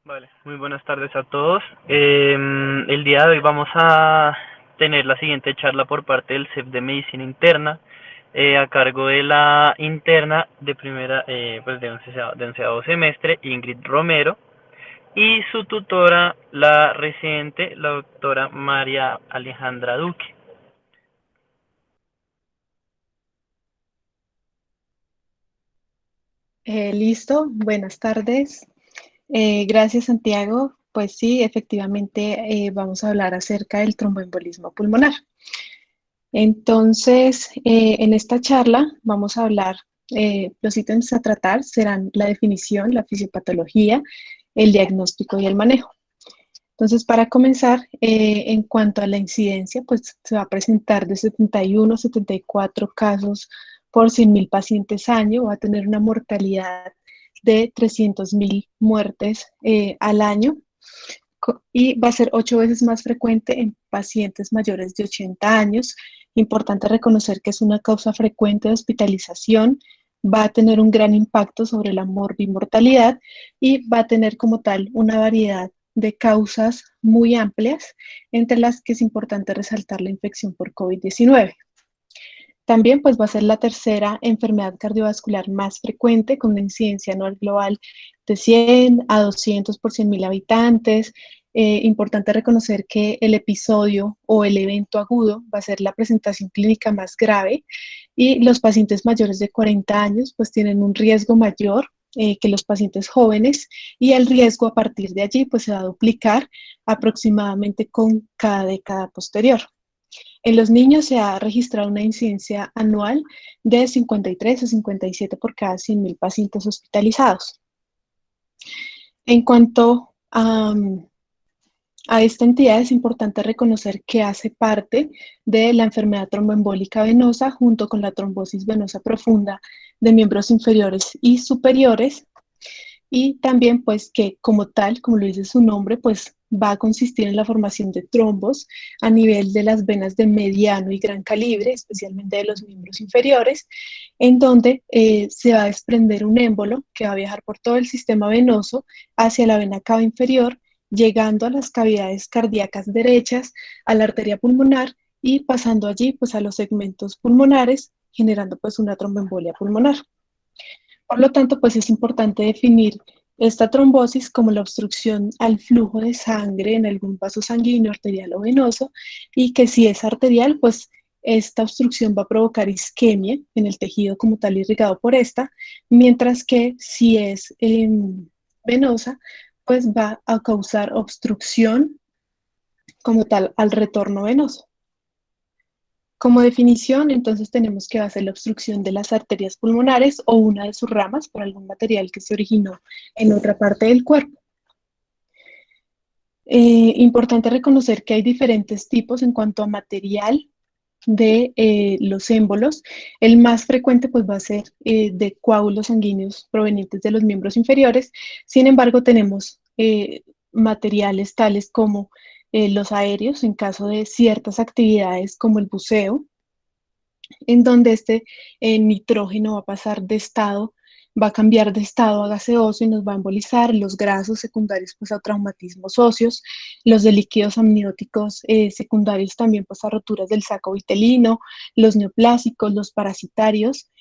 Vale, muy buenas tardes a todos. El día de hoy vamos a tener la siguiente charla por parte del CEP de Medicina Interna, a cargo de la interna de primera, pues de onceavo semestre, Ingrid Romero, y su tutora, la residente, la doctora María Alejandra Duque. Listo, buenas tardes. Gracias, Santiago. Pues sí, efectivamente vamos a hablar acerca del tromboembolismo pulmonar. Entonces, en esta charla vamos a hablar, los ítems a tratar serán la definición, la fisiopatología, el diagnóstico y el manejo. Entonces, para comenzar, en cuanto a la incidencia, pues se va a presentar de 71 a 74 casos por 100.000 pacientes año, va a tener una mortalidad de 300.000 muertes al año y va a ser 8 veces más frecuente en pacientes mayores de 80 años. Importante reconocer que es una causa frecuente de hospitalización, va a tener un gran impacto sobre la morbimortalidad y va a tener como tal una variedad de causas muy amplias, entre las que es importante resaltar la infección por COVID-19. También pues va a ser la tercera enfermedad cardiovascular más frecuente, con una incidencia anual global de 100 a 200 por 100.000 habitantes. Importante reconocer que el episodio o el evento agudo va a ser la presentación clínica más grave y los pacientes mayores de 40 años pues tienen un riesgo mayor que los pacientes jóvenes, y el riesgo a partir de allí pues se va a duplicar aproximadamente con cada década posterior. En los niños se ha registrado una incidencia anual de 53 a 57 por cada 100.000 pacientes hospitalizados. En cuanto a esta entidad, es importante reconocer que hace parte de la enfermedad tromboembólica venosa junto con la trombosis venosa profunda de miembros inferiores y superiores, y también pues que como tal, como lo dice su nombre, pues va a consistir en la formación de trombos a nivel de las venas de mediano y gran calibre, especialmente de los miembros inferiores, en donde se va a desprender un émbolo que va a viajar por todo el sistema venoso hacia la vena cava inferior, llegando a las cavidades cardíacas derechas, a la arteria pulmonar y pasando allí pues a los segmentos pulmonares, generando pues una tromboembolia pulmonar. Por lo tanto, pues es importante definir esta trombosis como la obstrucción al flujo de sangre en algún vaso sanguíneo, arterial o venoso, y que si es arterial, pues esta obstrucción va a provocar isquemia en el tejido como tal irrigado por esta, mientras que si es venosa, pues va a causar obstrucción como tal al retorno venoso. Como definición, entonces tenemos que va a ser la obstrucción de las arterias pulmonares o una de sus ramas por algún material que se originó en otra parte del cuerpo. Importante reconocer que hay diferentes tipos en cuanto a material de los émbolos. El más frecuente pues va a ser de coágulos sanguíneos provenientes de los miembros inferiores. Sin embargo, tenemos materiales tales como los aéreos en caso de ciertas actividades como el buceo, en donde este nitrógeno va a pasar de estado, va a cambiar de estado a gaseoso y nos va a embolizar. Los grasos secundarios pues a traumatismos óseos, los de líquidos amnióticos secundarios también pues a roturas del saco vitelino, los neoplásicos, los parasitarios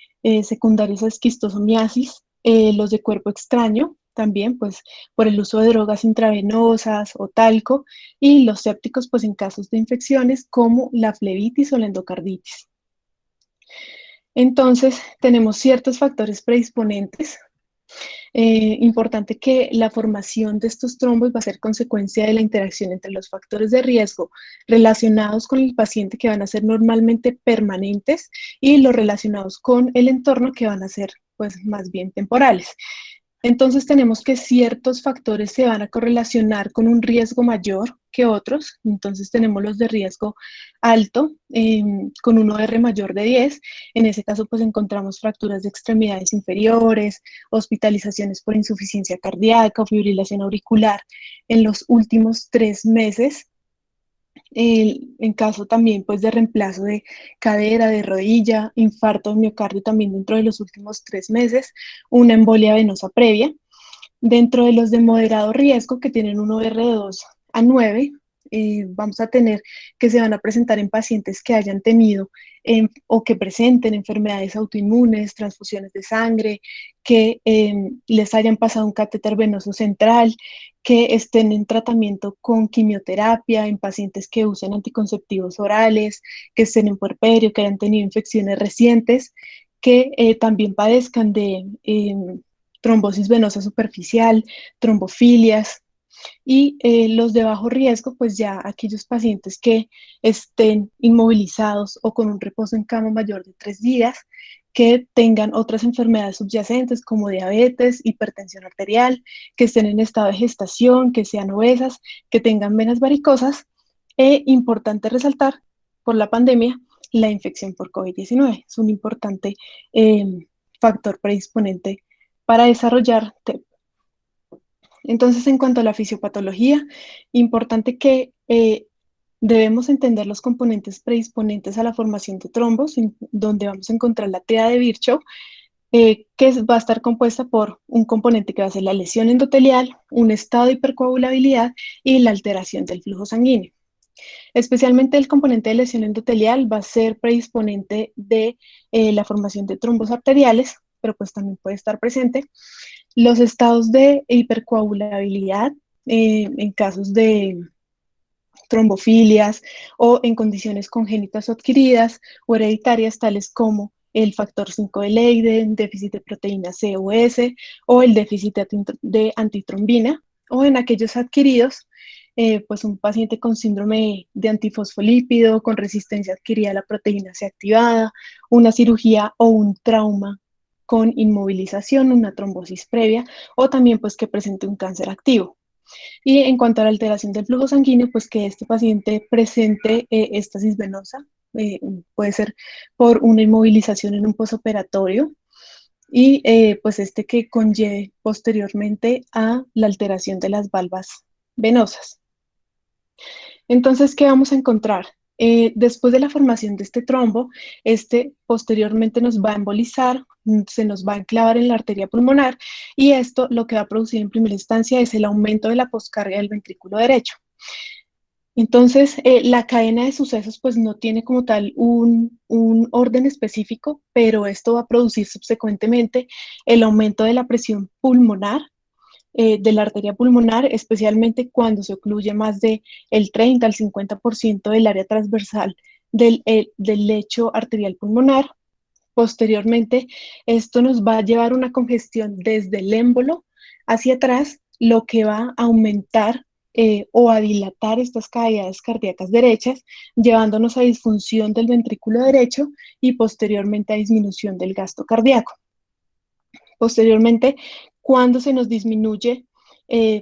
secundarios a esquistosomiasis, los de cuerpo extraño también pues por el uso de drogas intravenosas o talco, y los sépticos pues en casos de infecciones como la flebitis o la endocarditis. Entonces, tenemos ciertos factores predisponentes. Importante que la formación de estos trombos va a ser consecuencia de la interacción entre los factores de riesgo relacionados con el paciente, que van a ser normalmente permanentes, y los relacionados con el entorno, que van a ser pues más bien temporales. Entonces tenemos que ciertos factores se van a correlacionar con un riesgo mayor que otros. Entonces tenemos los de riesgo alto, con un OR mayor de 10. En ese caso pues encontramos fracturas de extremidades inferiores, hospitalizaciones por insuficiencia cardíaca o fibrilación auricular en los últimos 3 meses. En caso también pues de reemplazo de cadera, de rodilla, infarto de miocardio también dentro de los últimos 3 meses, una embolia venosa previa. Dentro de los de moderado riesgo que tienen un OR de 2 a 9, vamos a tener que se van a presentar en pacientes que hayan tenido o que presenten enfermedades autoinmunes, transfusiones de sangre, que les hayan pasado un catéter venoso central, que estén en tratamiento con quimioterapia, en pacientes que usen anticonceptivos orales, que estén en puerperio, que hayan tenido infecciones recientes, que también padezcan de trombosis venosa superficial, trombofilias, y los de bajo riesgo, pues ya aquellos pacientes que estén inmovilizados o con un reposo en cama mayor de 3 días, que tengan otras enfermedades subyacentes como diabetes, hipertensión arterial, que estén en estado de gestación, que sean obesas, que tengan venas varicosas. E importante resaltar, por la pandemia, la infección por COVID-19 es un importante eh, factor predisponente para desarrollar TEP. Entonces, en cuanto a la fisiopatología, importante que debemos entender los componentes predisponentes a la formación de trombos, donde vamos a encontrar la TEA de Virchow, que va a estar compuesta por un componente que va a ser la lesión endotelial, un estado de hipercoagulabilidad y la alteración del flujo sanguíneo. Especialmente el componente de lesión endotelial va a ser predisponente de la formación de trombos arteriales, pero pues también puede estar presente. Los estados de hipercoagulabilidad en casos de trombofilias o en condiciones congénitas o adquiridas o hereditarias, tales como el factor 5 de Leiden, déficit de proteína C o S, o el déficit de antitrombina, o en aquellos adquiridos, pues un paciente con síndrome de antifosfolípido, con resistencia adquirida a la proteína C activada, una cirugía o un trauma con inmovilización, una trombosis previa, o también pues que presente un cáncer activo. Y en cuanto a la alteración del flujo sanguíneo, pues que este paciente presente estasis venosa, puede ser por una inmovilización en un posoperatorio, y pues este que conlleve posteriormente a la alteración de las valvas venosas. Entonces, ¿qué vamos a encontrar? Después de la formación de este trombo, este posteriormente nos va a embolizar, se nos va a enclavar en la arteria pulmonar, y esto lo que va a producir en primera instancia es el aumento de la poscarga del ventrículo derecho. Entonces, la cadena de sucesos pues no tiene como tal un orden específico, pero esto va a producir subsecuentemente el aumento de la presión pulmonar, de la arteria pulmonar, especialmente cuando se ocluye más de el 30 al 50% del área transversal del lecho arterial pulmonar. Posteriormente, esto nos va a llevar una congestión desde el émbolo hacia atrás, lo que va a aumentar o a dilatar estas cavidades cardíacas derechas, llevándonos a disfunción del ventrículo derecho y posteriormente a disminución del gasto cardíaco. Posteriormente, cuando se nos disminuye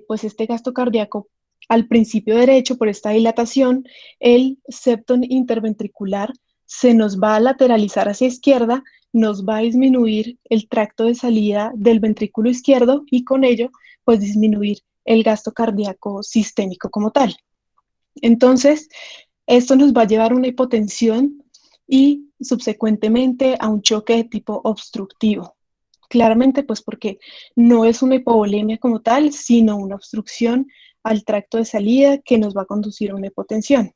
pues este gasto cardíaco al principio derecho por esta dilatación, el septo interventricular se nos va a lateralizar hacia izquierda, nos va a disminuir el tracto de salida del ventrículo izquierdo y con ello pues disminuir el gasto cardíaco sistémico como tal. Entonces, esto nos va a llevar a una hipotensión y subsecuentemente a un choque de tipo obstructivo. Claramente, pues porque no es una hipovolemia como tal, sino una obstrucción al tracto de salida que nos va a conducir a una hipotensión.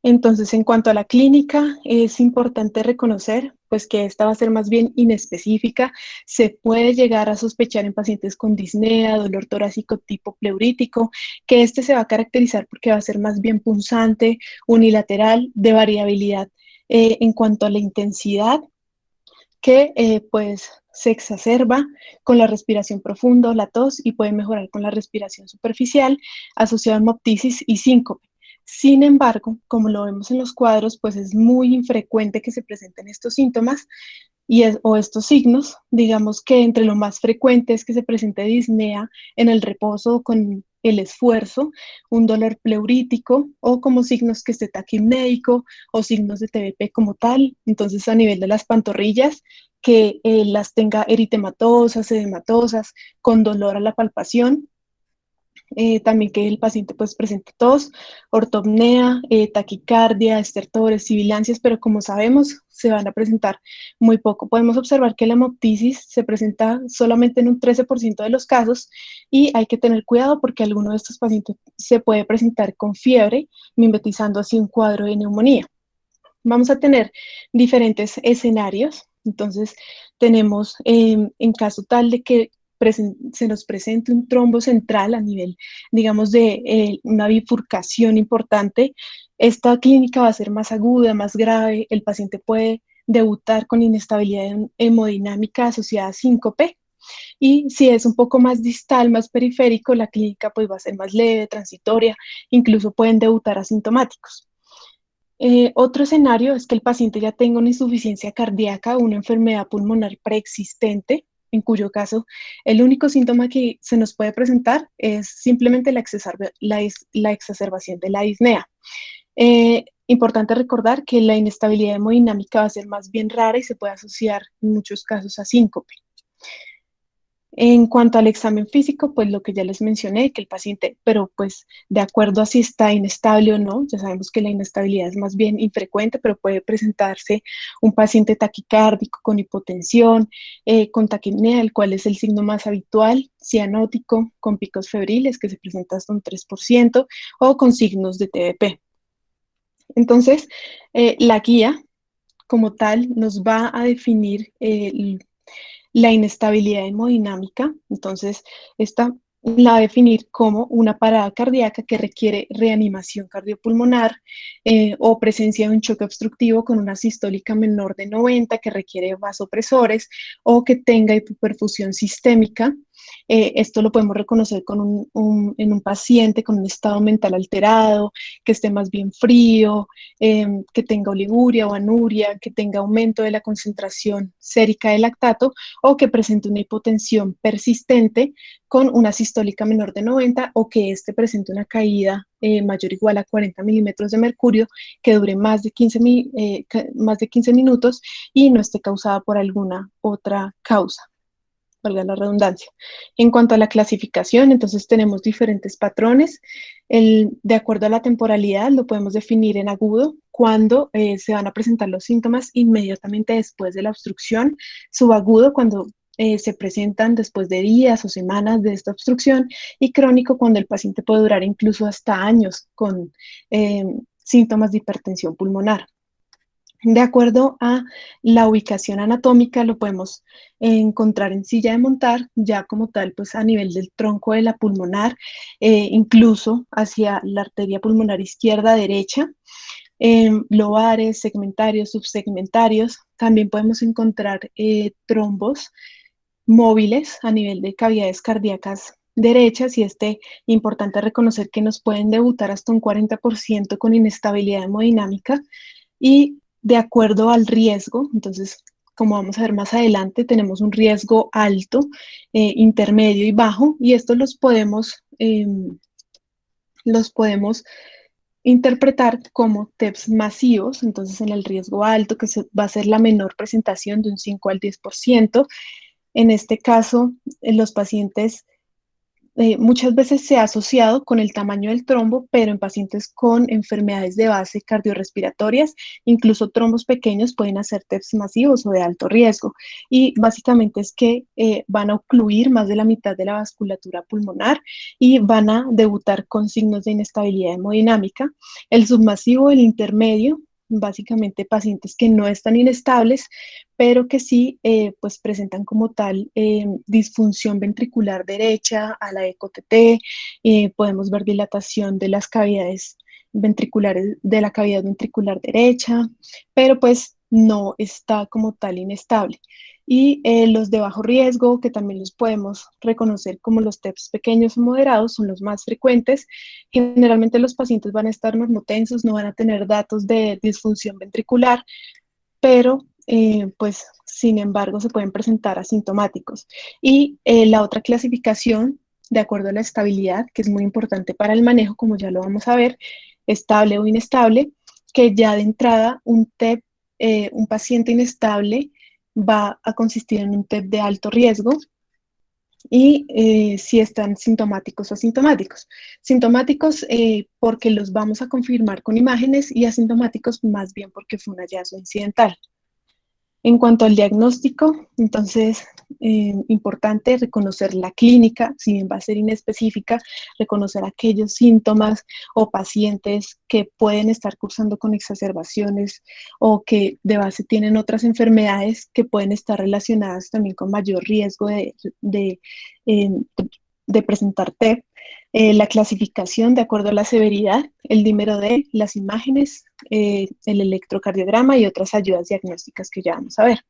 Entonces, en cuanto a la clínica, es importante reconocer pues que esta va a ser más bien inespecífica. Se puede llegar a sospechar en pacientes con disnea, dolor torácico tipo pleurítico, que este se va a caracterizar porque va a ser más bien punzante, unilateral, de variabilidad en cuanto a la intensidad, que pues se exacerba con la respiración profunda, la tos, y puede mejorar con la respiración superficial asociada a hemoptisis y síncope. Sin embargo, como lo vemos en los cuadros, pues es muy infrecuente que se presenten estos síntomas o estos signos. Digamos que entre lo más frecuente es que se presente disnea en el reposo con el esfuerzo, un dolor pleurítico o como signos que esté taquimnéico o signos de TBP como tal. Entonces, a nivel de las pantorrillas, que las tenga eritematosas, edematosas, con dolor a la palpación. también que el paciente pues presente tos, ortopnea, taquicardia, estertores, sibilancias, pero como sabemos se van a presentar muy poco. Podemos observar que la hemoptisis se presenta solamente en un 13% de los casos y hay que tener cuidado porque alguno de estos pacientes se puede presentar con fiebre, mimetizando así un cuadro de neumonía. Vamos a tener diferentes escenarios. Entonces, tenemos en caso tal de que se nos presente un trombo central a nivel, digamos, de una bifurcación importante, esta clínica va a ser más aguda, más grave, el paciente puede debutar con inestabilidad hemodinámica asociada a síncope, y si es un poco más distal, más periférico, la clínica pues va a ser más leve, transitoria, incluso pueden debutar asintomáticos. Otro escenario es que el paciente ya tenga una insuficiencia cardíaca o una enfermedad pulmonar preexistente, en cuyo caso el único síntoma que se nos puede presentar es simplemente la exacerbación de la disnea. Importante recordar que la inestabilidad hemodinámica va a ser más bien rara y se puede asociar en muchos casos a síncope. En cuanto al examen físico, pues lo que ya les mencioné, que el paciente, pero pues de acuerdo a si está inestable o no, ya sabemos que la inestabilidad es más bien infrecuente, pero puede presentarse un paciente taquicárdico con hipotensión, con taquipnea, el cual es el signo más habitual, cianótico, con picos febriles, que se presenta hasta un 3%, o con signos de TBP. Entonces, la guía como tal nos va a definir la inestabilidad hemodinámica. Entonces, esta la va a definir como una parada cardíaca que requiere reanimación cardiopulmonar o presencia de un choque obstructivo con una sistólica menor de 90 que requiere vasopresores o que tenga hipoperfusión sistémica. Esto lo podemos reconocer en un paciente con un estado mental alterado, que esté más bien frío, que tenga oliguria o anuria, que tenga aumento de la concentración sérica de lactato o que presente una hipotensión persistente con una sistólica menor de 90 o que éste presente una caída mayor o igual a 40 milímetros de mercurio que dure más de 15 minutos y no esté causada por alguna otra causa, valga la redundancia. En cuanto a la clasificación, entonces tenemos diferentes patrones. De acuerdo a la temporalidad, lo podemos definir en agudo, cuando se van a presentar los síntomas inmediatamente después de la obstrucción, subagudo, cuando se presentan después de días o semanas de esta obstrucción, y crónico, cuando el paciente puede durar incluso hasta años con síntomas de hipertensión pulmonar. De acuerdo a la ubicación anatómica, lo podemos encontrar en silla de montar, ya como tal, pues a nivel del tronco de la pulmonar, incluso hacia la arteria pulmonar izquierda-derecha, lobares, segmentarios, subsegmentarios. También podemos encontrar trombos móviles a nivel de cavidades cardíacas derechas, y importante reconocer que nos pueden debutar hasta un 40% con inestabilidad hemodinámica y de acuerdo al riesgo. Entonces, como vamos a ver más adelante, tenemos un riesgo alto, intermedio y bajo, y estos los podemos interpretar como TEPS masivos. Entonces, en el riesgo alto, que va a ser la menor presentación de un 5 al 10%, en este caso, los pacientes muchas veces se ha asociado con el tamaño del trombo, pero en pacientes con enfermedades de base cardiorrespiratorias, incluso trombos pequeños pueden hacer TEPS masivos o de alto riesgo. Y básicamente es que van a ocluir más de la mitad de la vasculatura pulmonar y van a debutar con signos de inestabilidad hemodinámica. El submasivo, el intermedio, básicamente pacientes que no están inestables, pero que sí pues presentan como tal disfunción ventricular derecha a la ECO-TT. Podemos ver dilatación de las cavidades ventriculares, de la cavidad ventricular derecha, pero pues no está como tal inestable. Y los de bajo riesgo, que también los podemos reconocer como los TEPS pequeños o moderados, son los más frecuentes. Generalmente los pacientes van a estar normotensos, no van a tener datos de disfunción ventricular, pero pues sin embargo se pueden presentar asintomáticos. Y la otra clasificación, de acuerdo a la estabilidad, que es muy importante para el manejo, como ya lo vamos a ver, estable o inestable, que ya de entrada un paciente inestable va a consistir en un TEP de alto riesgo, y si están sintomáticos o asintomáticos. Sintomáticos porque los vamos a confirmar con imágenes y asintomáticos más bien porque fue un hallazgo incidental. En cuanto al diagnóstico, entonces, importante reconocer la clínica, si bien va a ser inespecífica, reconocer aquellos síntomas o pacientes que pueden estar cursando con exacerbaciones o que de base tienen otras enfermedades que pueden estar relacionadas también con mayor riesgo de, eh, de presentar TEP, la clasificación de acuerdo a la severidad, el dímero D, las imágenes, el electrocardiograma y otras ayudas diagnósticas que ya vamos a ver.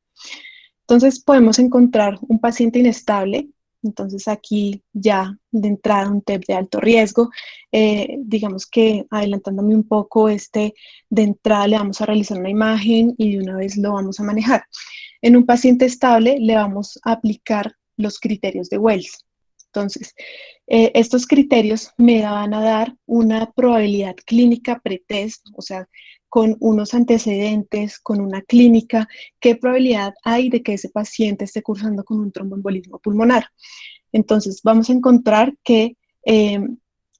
Entonces podemos encontrar un paciente inestable, entonces aquí ya de entrada un TEP de alto riesgo, digamos que adelantándome un poco, de entrada le vamos a realizar una imagen y de una vez lo vamos a manejar. En un paciente estable le vamos a aplicar los criterios de Wells. Entonces, estos criterios me van a dar una probabilidad clínica pretest, o sea, con unos antecedentes, con una clínica, qué probabilidad hay de que ese paciente esté cursando con un tromboembolismo pulmonar. Entonces, vamos a encontrar que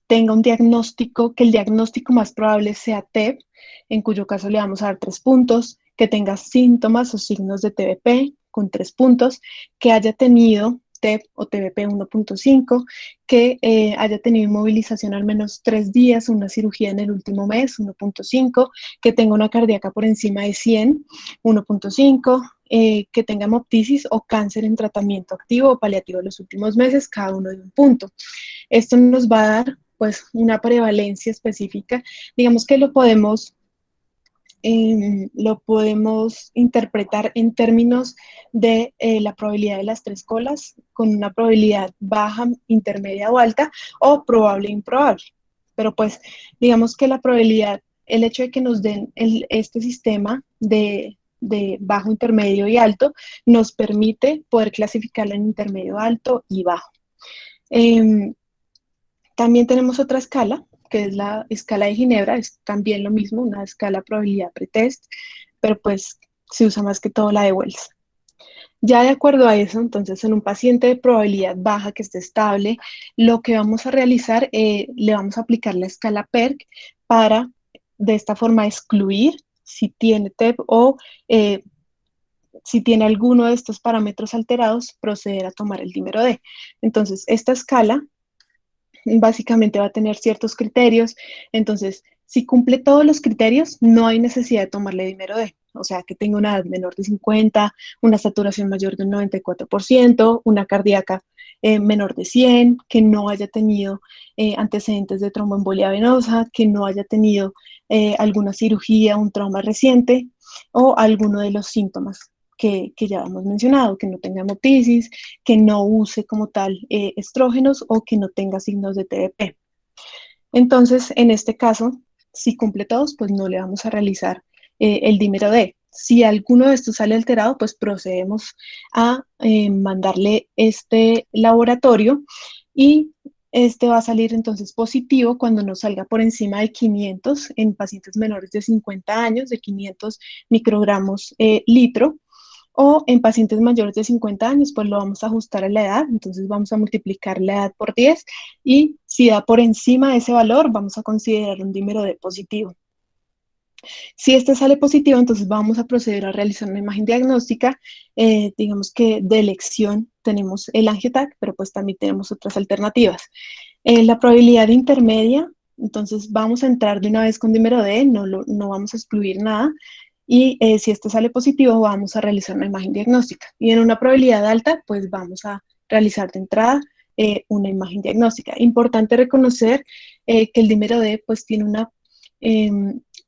tenga un diagnóstico, que el diagnóstico más probable sea TEP, en cuyo caso le vamos a dar 3 puntos, que tenga síntomas o signos de TBP con 3 puntos, que haya tenido TEP o TBP 1.5, que haya tenido inmovilización al menos 3 días, una cirugía en el último mes, 1.5, que tenga una cardíaca por encima de 100, 1.5, que tenga hemoptisis o cáncer en tratamiento activo o paliativo en los últimos meses, cada uno de un punto. Esto nos va a dar pues una prevalencia específica, digamos que lo podemos interpretar en términos de la probabilidad de las 3 colas, con una probabilidad baja, intermedia o alta, o probable e improbable. Pero pues digamos que la probabilidad, el hecho de que nos den este sistema de bajo, intermedio y alto, nos permite poder clasificarla en intermedio, alto y bajo. También tenemos otra escala, que es la escala de Ginebra, es también lo mismo, una escala probabilidad pretest, pero pues se usa más que todo la de Wells. Ya de acuerdo a eso, entonces en un paciente de probabilidad baja que esté estable, lo que vamos a realizar, le vamos a aplicar la escala PERC para de esta forma excluir si tiene TEP o si tiene alguno de estos parámetros alterados, proceder a tomar el dímero D. Entonces, esta escala básicamente va a tener ciertos criterios. Entonces, si cumple todos los criterios, no hay necesidad de tomarle dímero D. O sea, que tenga una edad menor de 50, una saturación mayor del 94%, una cardíaca menor de 100, que no haya tenido antecedentes de tromboembolia venosa, que no haya tenido alguna cirugía, un trauma reciente o alguno de los síntomas que ya hemos mencionado, que no tenga hemoptisis, que no use como tal estrógenos o que no tenga signos de TDP. Entonces, en este caso, si cumple todos, pues no le vamos a realizar el dímero D. Si alguno de estos sale alterado, pues procedemos a mandarle este laboratorio y este va a salir entonces positivo cuando nos salga por encima de 500 en pacientes menores de 50 años, de 500 microgramos litro, o en pacientes mayores de 50 años, pues lo vamos a ajustar a la edad, entonces vamos a multiplicar la edad por 10 y si da por encima de ese valor, vamos a considerar un dímero D positivo. Si este sale positivo, entonces vamos a proceder a realizar una imagen diagnóstica. Digamos que de elección tenemos el AngioTAC, pero pues también tenemos otras alternativas. La probabilidad intermedia, entonces vamos a entrar de una vez con dímero D, no vamos a excluir nada. Y si este sale positivo, vamos a realizar una imagen diagnóstica. Y en una probabilidad alta, pues vamos a realizar de entrada una imagen diagnóstica. Importante reconocer que el dímero D pues tiene eh,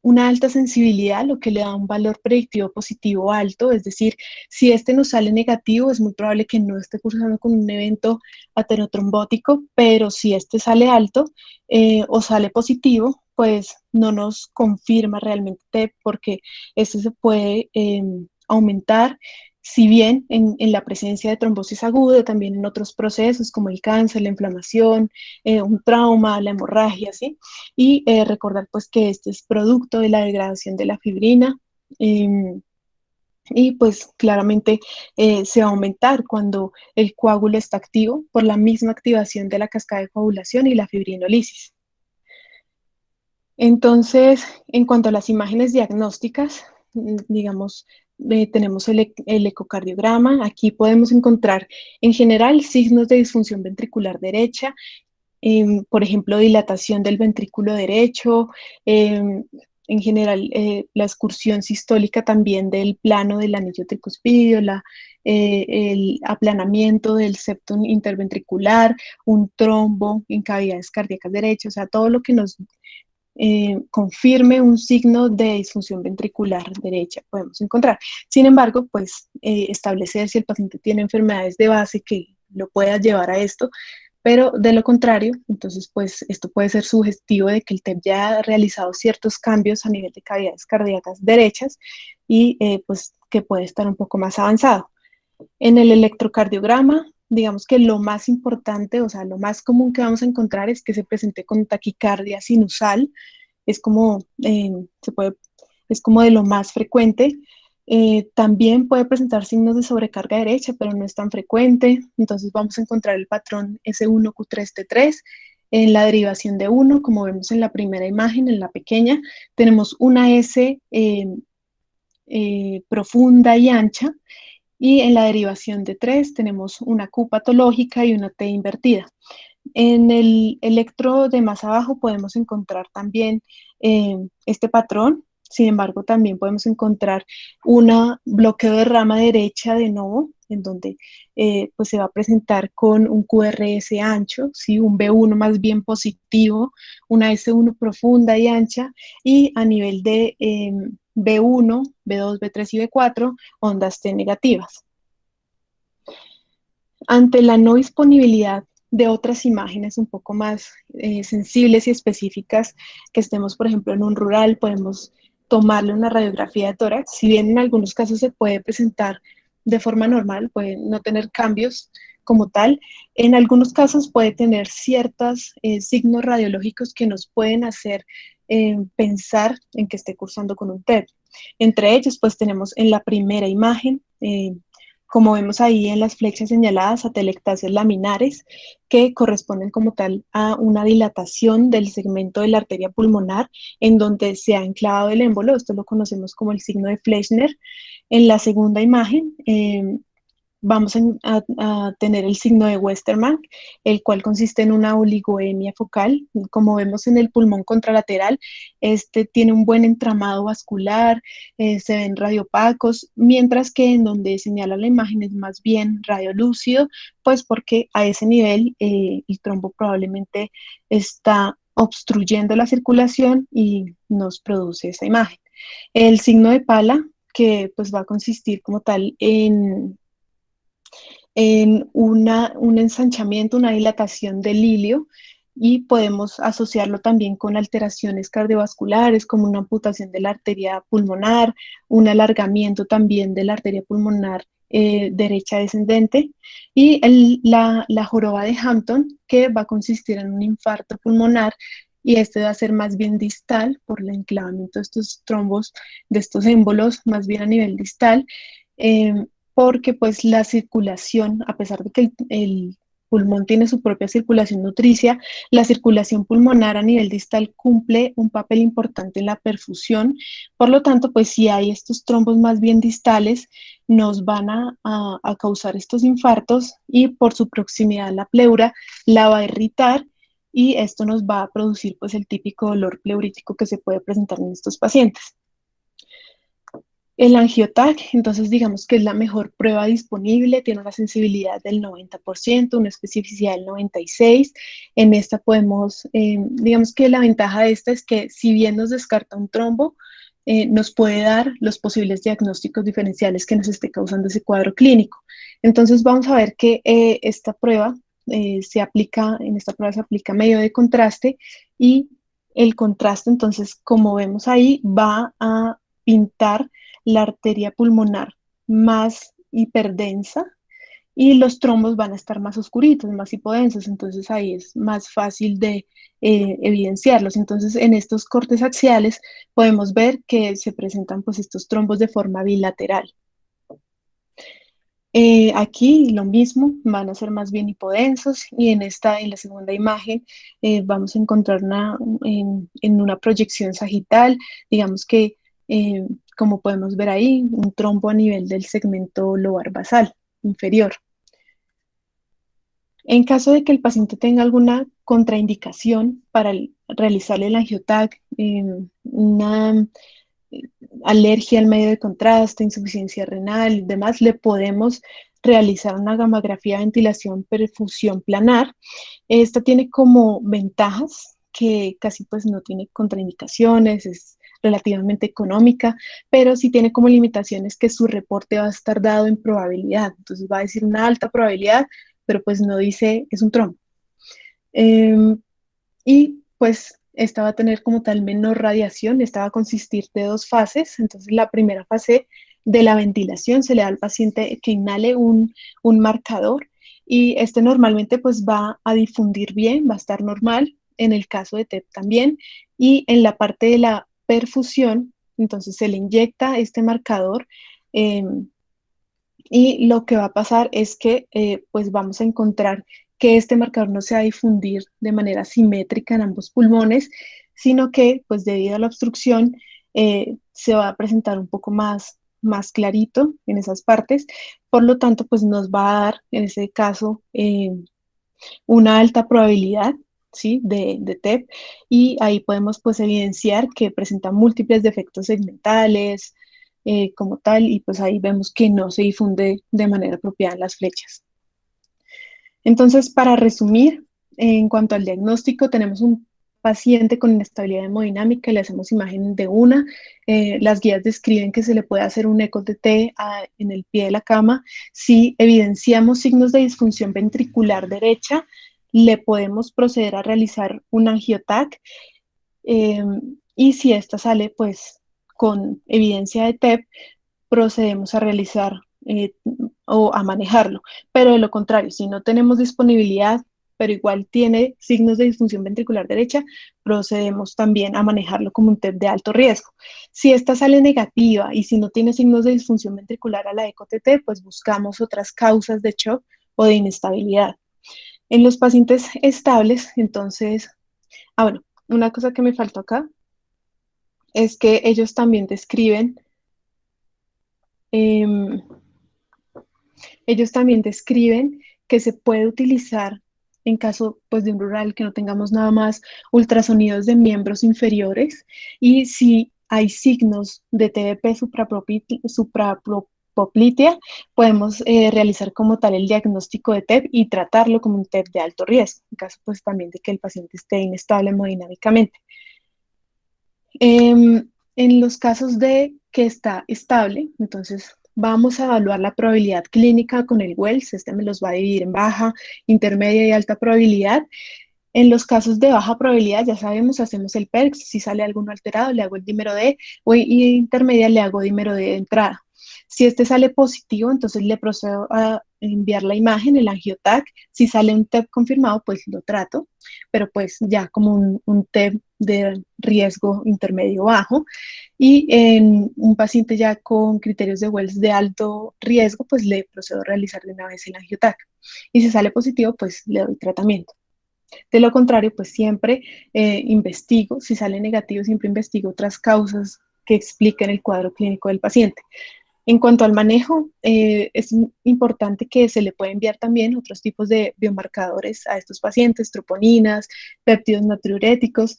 una alta sensibilidad, lo que le da un valor predictivo positivo alto, es decir, si este nos sale negativo, es muy probable que no esté cursando con un evento aterotrombótico, pero si este sale alto o sale positivo, pues no nos confirma realmente porque este se puede aumentar, si bien en la presencia de trombosis aguda, también en otros procesos como el cáncer, la inflamación, un trauma, la hemorragia, ¿sí? Y recordar pues que este es producto de la degradación de la fibrina. y pues claramente se va a aumentar cuando el coágulo está activo por la misma activación de la cascada de coagulación y la fibrinolisis. Entonces, en cuanto a las imágenes diagnósticas, digamos, tenemos el ecocardiograma. Aquí podemos encontrar en general signos de disfunción ventricular derecha, por ejemplo, dilatación del ventrículo derecho, en general la excursión sistólica también del plano del anillo tricuspidio, el aplanamiento del septum interventricular, un trombo en cavidades cardíacas derechas, o sea, todo lo que nos confirme un signo de disfunción ventricular derecha podemos encontrar. Sin embargo, pues establecer si el paciente tiene enfermedades de base que lo pueda llevar a esto, pero de lo contrario, entonces pues esto puede ser sugestivo de que el TEP ya ha realizado ciertos cambios a nivel de cavidades cardíacas derechas y pues que puede estar un poco más avanzado. En el electrocardiograma, digamos que lo más importante, o sea, lo más común que vamos a encontrar es que se presente con taquicardia sinusal, es como, se puede, es como de lo más frecuente. También puede presentar signos de sobrecarga derecha, pero no es tan frecuente. Entonces vamos a encontrar el patrón S1Q3T3 en la derivación de 1, como vemos en la primera imagen, en la pequeña, tenemos una S profunda y ancha, y en la derivación de 3 tenemos una Q patológica y una T invertida. En el electro de más abajo podemos encontrar también este patrón. Sin embargo, también podemos encontrar un bloqueo de rama derecha de nuevo, en donde pues se va a presentar con un QRS ancho, ¿sí? Un B1 más bien positivo, una S1 profunda y ancha, y a nivel de B1, B2, B3 y B4, ondas T negativas. Ante la no disponibilidad de otras imágenes un poco más sensibles y específicas, que estemos, por ejemplo, en un rural, podemos tomarle una radiografía de tórax. Si bien en algunos casos se puede presentar de forma normal, puede no tener cambios como tal, en algunos casos puede tener ciertos signos radiológicos que nos pueden hacer pensar en que esté cursando con un TEP. Entre ellos, pues tenemos en la primera imagen, como vemos ahí en las flechas señaladas, atelectasias laminares, que corresponden como tal a una dilatación del segmento de la arteria pulmonar en donde se ha enclavado el émbolo. Esto lo conocemos como el signo de Fleischner. En la segunda imagen, vamos a tener el signo de Westermann, el cual consiste en una oligoemia focal. Como vemos en el pulmón contralateral, este tiene un buen entramado vascular, se ven radiopacos, mientras que en donde señala la imagen es más bien radiolúcido, pues porque a ese nivel el trombo probablemente está obstruyendo la circulación y nos produce esa imagen. El signo de Pala, que pues va a consistir como tal en un ensanchamiento, una dilatación del ilio, y podemos asociarlo también con alteraciones cardiovasculares como una amputación de la arteria pulmonar, un alargamiento también de la arteria pulmonar derecha descendente, y la joroba de Hampton, que va a consistir en un infarto pulmonar, y este va a ser más bien distal por el enclavamiento de estos trombos, de estos émbolos, más bien a nivel distal. Eh, Porque pues la circulación, a pesar de que el pulmón tiene su propia circulación nutricia, la circulación pulmonar a nivel distal cumple un papel importante en la perfusión. Por lo tanto, pues si hay estos trombos más bien distales, nos van a causar estos infartos, y por su proximidad a la pleura la va a irritar, y esto nos va a producir pues el típico dolor pleurítico que se puede presentar en estos pacientes. El angiotac, entonces digamos que es la mejor prueba disponible, tiene una sensibilidad del 90%, una especificidad del 96%. En esta podemos, digamos que la ventaja de esta es que si bien nos descarta un trombo, nos puede dar los posibles diagnósticos diferenciales que nos esté causando ese cuadro clínico. Entonces vamos a ver que esta prueba en esta prueba se aplica medio de contraste, y el contraste, entonces, como vemos ahí, va a pintar la arteria pulmonar más hiperdensa, y los trombos van a estar más oscuritos, más hipodensos, entonces ahí es más fácil de evidenciarlos. Entonces en estos cortes axiales podemos ver que se presentan pues estos trombos de forma bilateral. Aquí lo mismo, van a ser más bien hipodensos y en la segunda imagen, vamos a encontrar en una proyección sagital, digamos que, eh, como podemos ver ahí, un trombo a nivel del segmento lobar basal inferior. En caso de que el paciente tenga alguna contraindicación para realizarle el angioTAC, una alergia al medio de contraste, insuficiencia renal y demás, le podemos realizar una gammagrafía de ventilación perfusión planar. Esta tiene como ventajas que casi pues no tiene contraindicaciones, es relativamente económica, pero sí tiene como limitaciones que su reporte va a estar dado en probabilidad. Entonces va a decir una alta probabilidad, pero pues no dice es un trombo. Y pues esta va a tener como tal menor radiación, esta va a consistir de dos fases. Entonces la primera fase de la ventilación se le da al paciente que inhale un marcador y este normalmente pues va a difundir bien, va a estar normal, en el caso de TEP también, y en la parte de la perfusión, entonces se le inyecta este marcador. eh, y lo que va a pasar es que pues vamos a encontrar que este marcador no se va a difundir de manera simétrica en ambos pulmones, sino que pues debido a la obstrucción se va a presentar un poco más clarito en esas partes. Por lo tanto, pues nos va a dar en ese caso una alta probabilidad, ¿sí? de TEP, y ahí podemos pues evidenciar que presenta múltiples defectos segmentales como tal, y pues ahí vemos que no se difunde de manera apropiada las flechas. Entonces, para resumir, en cuanto al diagnóstico, tenemos un paciente con inestabilidad hemodinámica y le hacemos imagen de una. Las guías describen que se le puede hacer un eco TT en el pie de la cama. Si evidenciamos signos de disfunción ventricular derecha, le podemos proceder a realizar un angioTAC eh, y si esta sale pues con evidencia de TEP, procedemos a realizar o a manejarlo. Pero de lo contrario, si no tenemos disponibilidad, pero igual tiene signos de disfunción ventricular derecha, procedemos también a manejarlo como un TEP de alto riesgo. Si esta sale negativa y si no tiene signos de disfunción ventricular a la ECO-TT, pues buscamos otras causas de shock o de inestabilidad. En los pacientes estables, entonces, bueno, una cosa que me faltó acá es que eh, ellos también describen que se puede utilizar en caso pues, de un rural que no tengamos nada más ultrasonidos de miembros inferiores y si hay signos de TBP suprapoplitea, podemos realizar como tal el diagnóstico de TEP y tratarlo como un TEP de alto riesgo, en caso pues también de que el paciente esté inestable hemodinámicamente. En los casos de que está estable, entonces vamos a evaluar la probabilidad clínica con el Wells. Este me los va a dividir en baja, intermedia y alta probabilidad. En los casos de baja probabilidad, ya sabemos, hacemos el PERX. Si sale alguno alterado, le hago el dímero D, y intermedia le hago dímero D de entrada. Si este sale positivo, entonces le procedo a enviar la imagen, el angioTAC. Si sale un TEP confirmado, pues lo trato, pero pues ya como un TEP de riesgo intermedio bajo. Y en un paciente ya con criterios de Wells de alto riesgo, pues le procedo a realizar de una vez el angioTAC. Y si sale positivo, pues le doy tratamiento. De lo contrario, pues siempre investigo, si sale negativo, siempre investigo otras causas que expliquen el cuadro clínico del paciente. En cuanto al manejo, es importante que se le pueda enviar también otros tipos de biomarcadores a estos pacientes, troponinas, péptidos natriuréticos,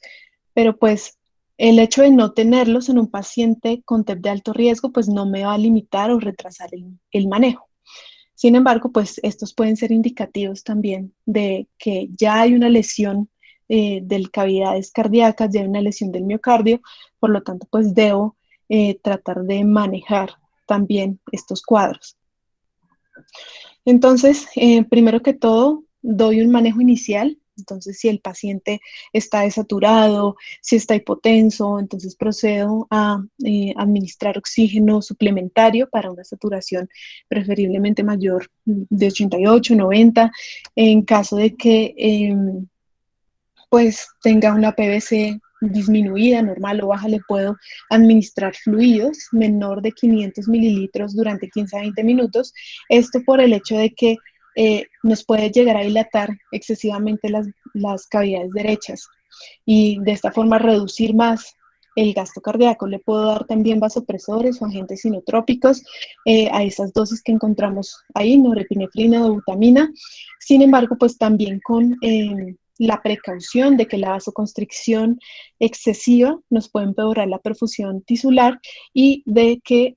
pero pues el hecho de no tenerlos en un paciente con TEP de alto riesgo, pues no me va a limitar o retrasar el manejo. Sin embargo, pues estos pueden ser indicativos también de que ya hay una lesión de cavidades cardíacas, ya hay una lesión del miocardio, por lo tanto, pues debo tratar de manejar también estos cuadros. Entonces, primero que todo, doy un manejo inicial. Entonces, si el paciente está desaturado, si está hipotenso, entonces procedo a administrar oxígeno suplementario para una saturación preferiblemente mayor de 88, 90. En caso de que pues tenga una PVC disminuida, normal o baja, le puedo administrar fluidos menor de 500 mililitros durante 15 a 20 minutos. Esto por el hecho de que nos puede llegar a dilatar excesivamente las cavidades derechas y de esta forma reducir más el gasto cardíaco. Le puedo dar también vasopresores o agentes sinotrópicos a esas dosis que encontramos ahí, norepinefrina o butamina. Sin embargo, pues también con la precaución de que la vasoconstricción excesiva nos puede empeorar la perfusión tisular y de que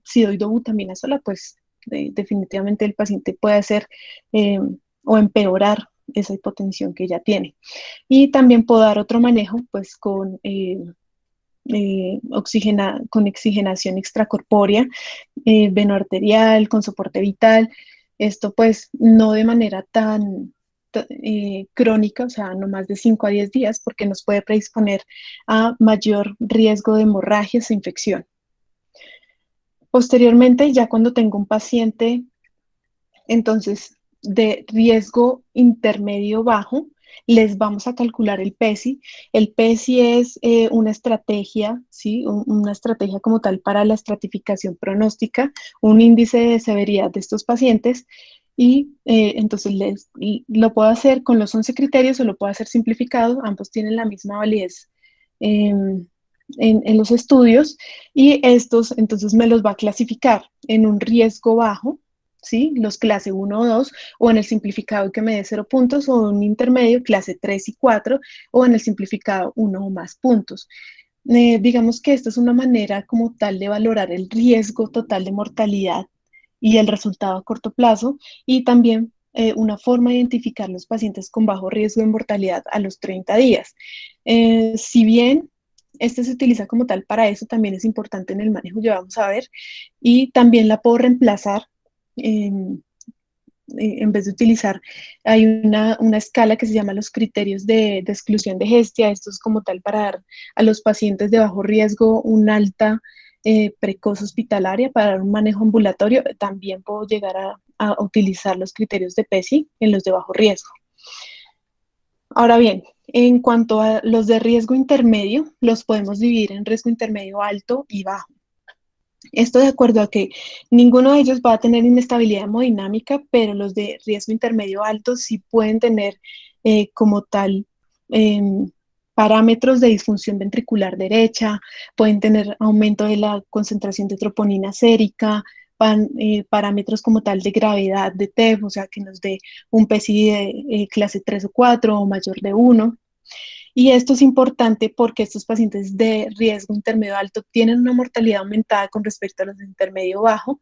si doy dobutamina sola, pues definitivamente el paciente puede hacer o empeorar esa hipotensión que ya tiene. Y también puedo dar otro manejo, pues con oxigenación extracorpórea, venoarterial, con soporte vital. Esto pues no de manera tan crónica, o sea, no más de 5 a 10 días, porque nos puede predisponer a mayor riesgo de hemorragias e infección. Posteriormente, ya cuando tengo un paciente, entonces, de riesgo intermedio bajo, les vamos a calcular el PESI. El PESI es una estrategia, ¿sí? Una estrategia como tal para la estratificación pronóstica, un índice de severidad de estos pacientes. Y entonces lo puedo hacer con los 11 criterios o lo puedo hacer simplificado. Ambos tienen la misma validez en los estudios. Y estos entonces me los va a clasificar en un riesgo bajo, ¿sí? Los clase 1 o 2, o en el simplificado que me dé 0 puntos, o un intermedio, clase 3 y 4, o en el simplificado 1 o más puntos. Digamos que esta es una manera como tal de valorar el riesgo total de mortalidad y el resultado a corto plazo, y también una forma de identificar los pacientes con bajo riesgo de mortalidad a los 30 días. Si bien este se utiliza como tal para eso, también es importante en el manejo, ya vamos a ver, y también la puedo reemplazar en vez de utilizar, hay una escala que se llama los criterios de exclusión de Hestia. Esto es como tal para dar a los pacientes de bajo riesgo una alta precoz hospitalaria para dar un manejo ambulatorio. También puedo llegar a utilizar los criterios de PESI en los de bajo riesgo. Ahora bien, en cuanto a los de riesgo intermedio, los podemos dividir en riesgo intermedio alto y bajo. Esto de acuerdo a que ninguno de ellos va a tener inestabilidad hemodinámica, pero los de riesgo intermedio alto sí pueden tener como tal eh, parámetros de disfunción ventricular derecha, pueden tener aumento de la concentración de troponina sérica, parámetros como tal de gravedad de TEF, o sea que nos dé un PSI de clase 3 o 4 o mayor de 1. Y esto es importante porque estos pacientes de riesgo intermedio alto tienen una mortalidad aumentada con respecto a los de intermedio bajo,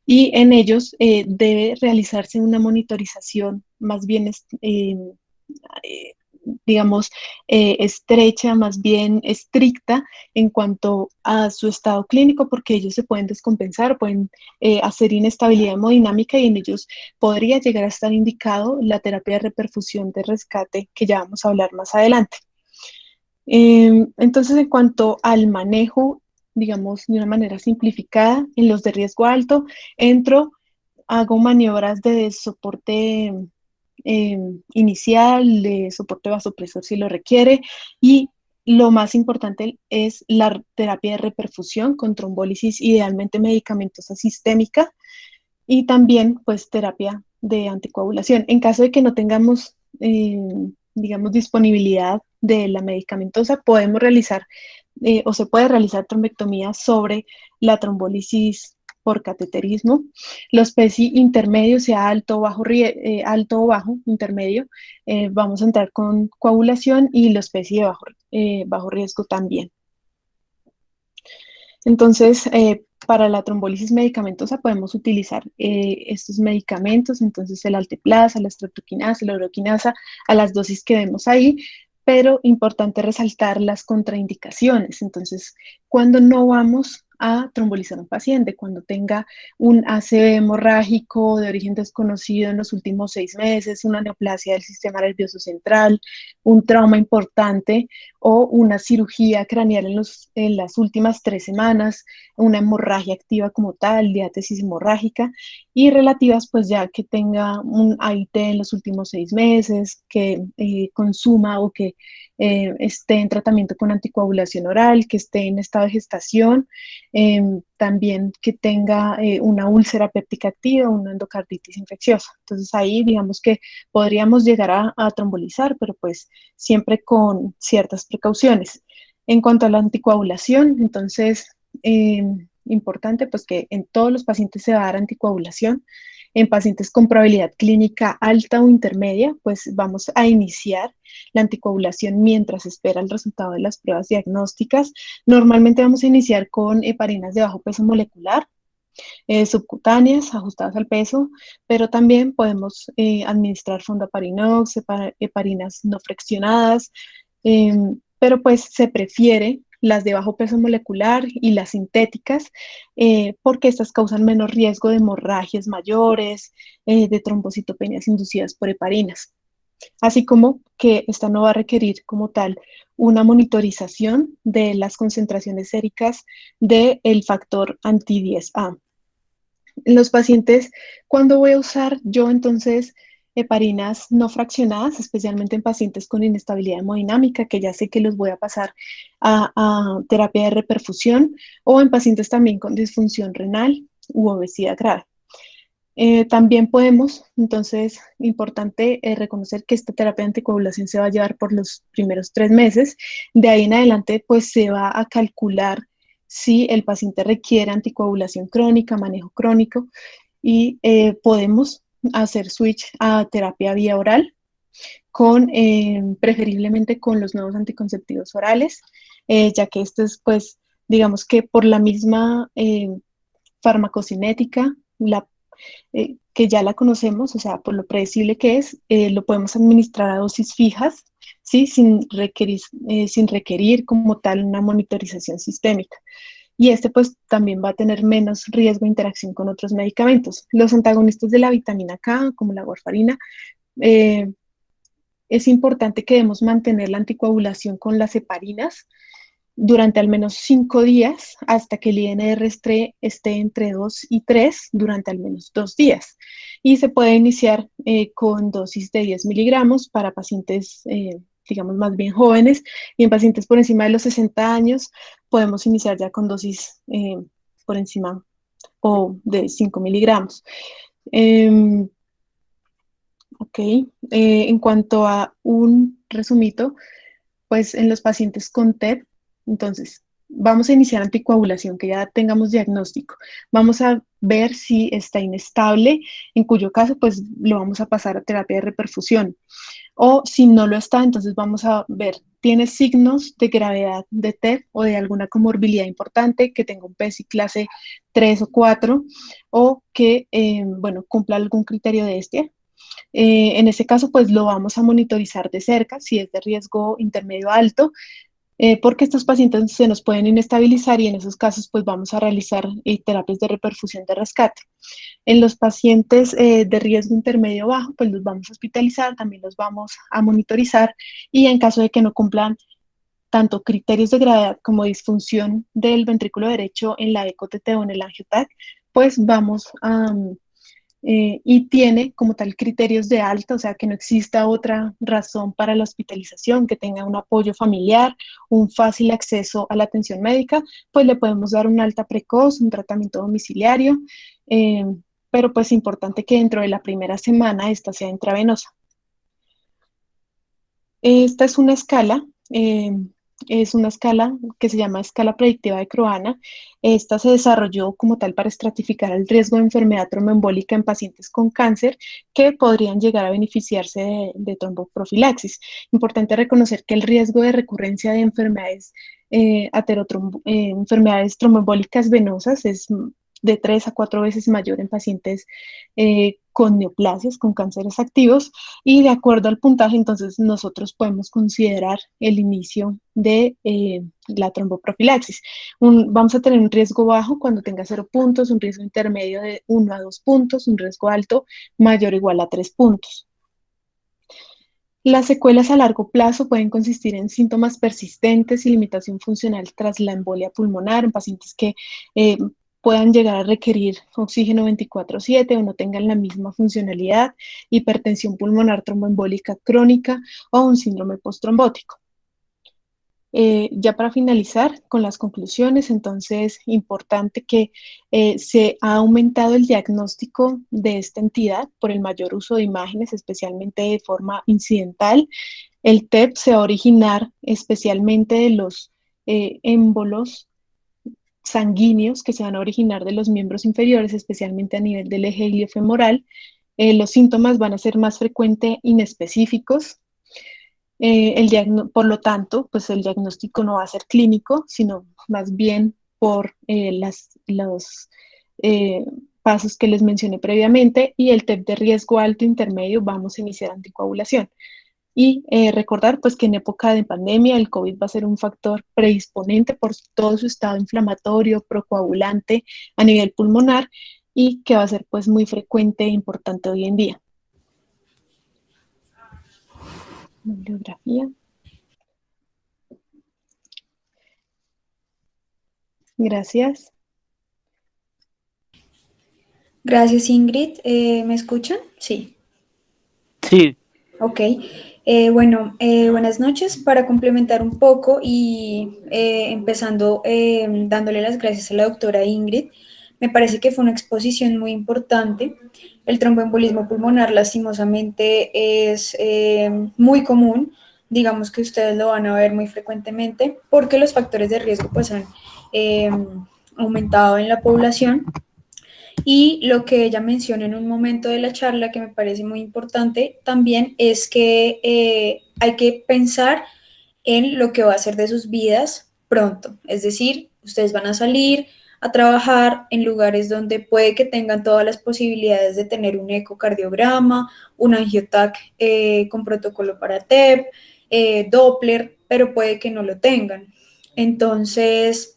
y en ellos debe realizarse una monitorización más bien, eh, digamos, estrecha, más bien estricta en cuanto a su estado clínico, porque ellos se pueden descompensar, pueden hacer inestabilidad hemodinámica, y en ellos podría llegar a estar indicado la terapia de reperfusión de rescate, que ya vamos a hablar más adelante. Entonces, en cuanto al manejo, digamos, de una manera simplificada, en los de riesgo alto, hago maniobras de soporte inicial, de soporte vasopresor si lo requiere, y lo más importante es la terapia de reperfusión con trombólisis, idealmente medicamentosa sistémica, y también pues terapia de anticoagulación. En caso de que no tengamos, digamos, disponibilidad de la medicamentosa, podemos realizar o se puede realizar trombectomía sobre la trombólisis por cateterismo. Los PESI intermedios, sea alto, alto o bajo, intermedio, vamos a entrar con coagulación, y los PESI de bajo riesgo también. Entonces, para la trombólisis medicamentosa podemos utilizar estos medicamentos, entonces el alteplasa, la streptokinasa, la uroquinasa, a las dosis que vemos ahí, pero importante resaltar las contraindicaciones. Entonces, cuando no vamos a trombolizar a un paciente, cuando tenga un ACV hemorrágico de origen desconocido en los últimos 6 meses, una neoplasia del sistema nervioso central, un trauma importante, o una cirugía craneal en las últimas 3 semanas, una hemorragia activa como tal, diátesis hemorrágica, y relativas pues ya que tenga un AIT en los últimos 6 meses, que consuma o que esté en tratamiento con anticoagulación oral, que esté en estado de gestación, también que tenga una úlcera péptica activa, una endocarditis infecciosa. Entonces ahí digamos que podríamos llegar a trombolizar, pero pues siempre con ciertas precauciones. En cuanto a la anticoagulación, entonces, importante pues que en todos los pacientes se va a dar anticoagulación. En pacientes con probabilidad clínica alta o intermedia, pues vamos a iniciar la anticoagulación mientras espera el resultado de las pruebas diagnósticas. Normalmente vamos a iniciar con heparinas de bajo peso molecular, subcutáneas ajustadas al peso, pero también podemos administrar fondaparinux, heparinas no fraccionadas, eh, pero pues se prefiere las de bajo peso molecular y las sintéticas, porque estas causan menos riesgo de hemorragias mayores, de trombocitopenias inducidas por heparinas. Así como que esta no va a requerir como tal una monitorización de las concentraciones séricas del factor anti-10A. En los pacientes, ¿cuándo voy a usar yo entonces heparinas no fraccionadas, especialmente en pacientes con inestabilidad hemodinámica, que ya sé que los voy a pasar a terapia de reperfusión, o en pacientes también con disfunción renal u obesidad grave? También podemos, entonces, importante reconocer que esta terapia de anticoagulación se va a llevar por los primeros 3 meses. De ahí en adelante, pues se va a calcular si el paciente requiere anticoagulación crónica, manejo crónico, y podemos hacer switch a terapia vía oral, preferiblemente con los nuevos anticonceptivos orales, ya que esto es, pues, digamos que por la misma farmacocinética, que ya la conocemos, o sea, por lo predecible que es, lo podemos administrar a dosis fijas, ¿sí? Sin requerir como tal una monitorización sistémica. Y este pues también va a tener menos riesgo de interacción con otros medicamentos. Los antagonistas de la vitamina K, como la warfarina, eh, es importante que debemos mantener la anticoagulación con las heparinas durante al menos 5 días hasta que el INR esté entre 2 y 3 durante al menos 2 días. Y se puede iniciar con dosis de 10 miligramos para pacientes, digamos, más bien jóvenes, y en pacientes por encima de los 60 años podemos iniciar ya con dosis por encima o de 5 miligramos. Eh, ok, en cuanto a un resumito, pues en los pacientes con TEP, entonces vamos a iniciar anticoagulación, que ya tengamos diagnóstico. Vamos a ver si está inestable, en cuyo caso pues lo vamos a pasar a terapia de reperfusión. O si no lo está, entonces vamos a ver, ¿tiene signos de gravedad de TEP o de alguna comorbilidad importante, que tenga un PESI clase 3 o 4, o que, bueno, cumpla algún criterio de este? En ese caso, pues lo vamos a monitorizar de cerca, si es de riesgo intermedio alto, porque estos pacientes se nos pueden inestabilizar, y en esos casos, pues vamos a realizar terapias de reperfusión de rescate. En los pacientes de riesgo intermedio bajo, pues los vamos a hospitalizar, también los vamos a monitorizar, y en caso de que no cumplan tanto criterios de gravedad como disfunción del ventrículo derecho en la ECO-TT o en el angio-TAC, pues vamos a y tiene como tal criterios de alta, o sea, que no exista otra razón para la hospitalización, que tenga un apoyo familiar, un fácil acceso a la atención médica, pues le podemos dar una alta precoz, un tratamiento domiciliario, eh, pero pues importante que dentro de la primera semana esta sea intravenosa. Esta es una escala que se llama escala predictiva de Crohana. Esta se desarrolló como tal para estratificar el riesgo de enfermedad tromboembólica en pacientes con cáncer que podrían llegar a beneficiarse de tromboprofilaxis. Importante reconocer que el riesgo de recurrencia de enfermedades tromboembólicas venosas es de 3 a 4 veces mayor en pacientes con neoplasias, con cánceres activos, y de acuerdo al puntaje, entonces nosotros podemos considerar el inicio de la tromboprofilaxis. Vamos a tener un riesgo bajo cuando tenga 0 puntos, un riesgo intermedio de 1 a 2 puntos, un riesgo alto mayor o igual a 3 puntos. Las secuelas a largo plazo pueden consistir en síntomas persistentes y limitación funcional tras la embolia pulmonar en pacientes que eh, puedan llegar a requerir oxígeno 24/7 o no tengan la misma funcionalidad, hipertensión pulmonar tromboembólica crónica o un síndrome postrombótico. Ya para finalizar con las conclusiones, entonces, importante que se ha aumentado el diagnóstico de esta entidad por el mayor uso de imágenes, especialmente de forma incidental. El TEP se va a originar especialmente de los émbolos sanguíneos que se van a originar de los miembros inferiores, especialmente a nivel del eje iliofemoral. Los síntomas van a ser más frecuentes inespecíficos. Por lo tanto, pues el diagnóstico no va a ser clínico, sino más bien por los eh, pasos que les mencioné previamente, y el TEP de riesgo alto intermedio vamos a iniciar anticoagulación. Y recordar pues que en época de pandemia el COVID va a ser un factor predisponente por todo su estado inflamatorio, procoagulante a nivel pulmonar, y que va a ser pues muy frecuente e importante hoy en día. Bibliografía. Gracias. Gracias, Ingrid. ¿Me escuchan? Sí. Sí, Ok. Bueno, buenas noches. Para complementar un poco y empezando dándole las gracias a la doctora Ingrid, me parece que fue una exposición muy importante. El tromboembolismo pulmonar, lastimosamente, es muy común. Digamos que ustedes lo van a ver muy frecuentemente porque los factores de riesgo pues han eh, aumentado en la población. Y lo que ella menciona en un momento de la charla que me parece muy importante también es que hay que pensar en lo que va a ser de sus vidas pronto. Es decir, ustedes van a salir a trabajar en lugares donde puede que tengan todas las posibilidades de tener un ecocardiograma, un angiotac con protocolo para TEP, Doppler, pero puede que no lo tengan. Entonces,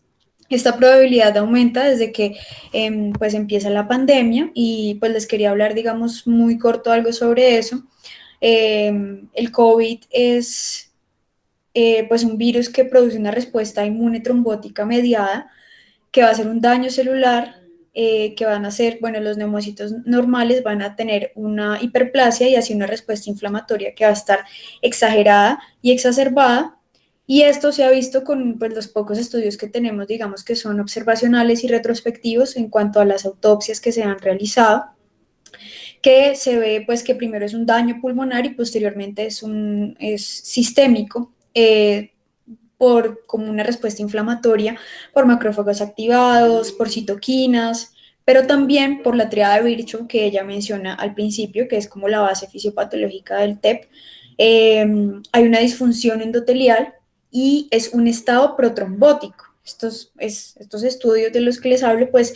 esta probabilidad aumenta desde que pues empieza la pandemia y pues les quería hablar, digamos, muy corto algo sobre eso. El COVID es pues un virus que produce una respuesta inmune trombótica mediada, que va a hacer un daño celular, que van a hacer, bueno, los neumocitos normales van a tener una hiperplasia y así una respuesta inflamatoria que va a estar exagerada y exacerbada. Y esto se ha visto con pues, los pocos estudios que tenemos, digamos que son observacionales y retrospectivos en cuanto a las autopsias que se han realizado, que se ve pues que primero es un daño pulmonar y posteriormente es sistémico, por como una respuesta inflamatoria, por macrófagos activados, por citoquinas, pero también por la triada de Virchow que ella menciona al principio, que es como la base fisiopatológica del TEP. Hay una disfunción endotelial y es un estado protrombótico. Estos estudios de los que les hablo, pues